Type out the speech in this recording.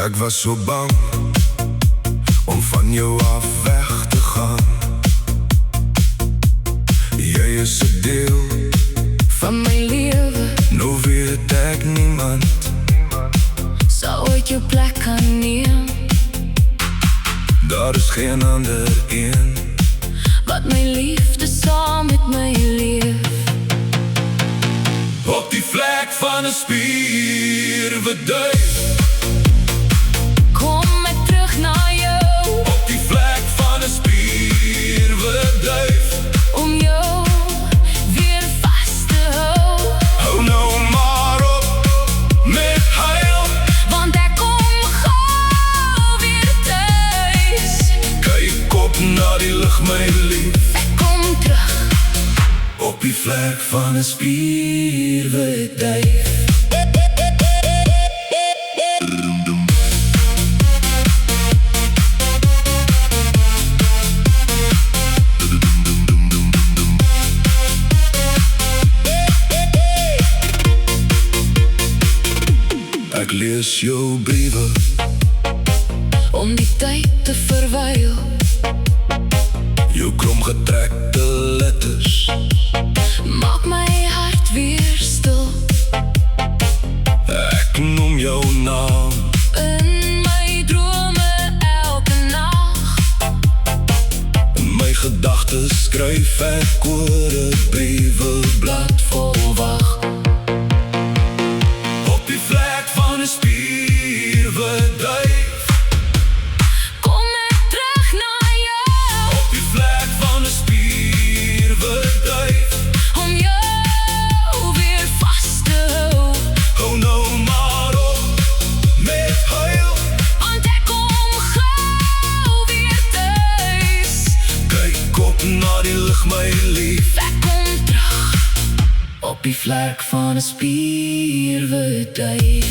Ik was zo bang om van jou af weg te gaan. Jij is een deel van mijn leven. Nou weet ik niemand Zou ooit je plek gaan nemen. Daar is geen ander in Wat mijn liefde saam met mij leeft. Op die vlek van een spierwedijf Kom ik terug naar jou. Op die vlek van een spierwedijf Om jou weer vast te houden. Hou nou maar op met huil. Want ik kom gauw weer thuis. Kijk op naar die lucht, mijn lief. Ik kom terug. Op die vlek van een spierwedijf. Ik lees jouw brieven Om die tijd te verwijlen. Jouw kromgetrekte letters Maak mijn hart weer stil. Ik noem jouw naam In mijn dromen elke nacht. In mijn gedachten schrijf ik oor het brievenblad vol wacht. Op die vlek van een spierwedijf Kom ik terug naar jou. Op die vlek van een spierwedijf Om jou weer vast te houden. Hou nou maar op met huil. Want ik kom gauw weer thuis. Kijk op naar die lucht, mijn lief. Ik kom terug. Op die vlek van een spierwedijf.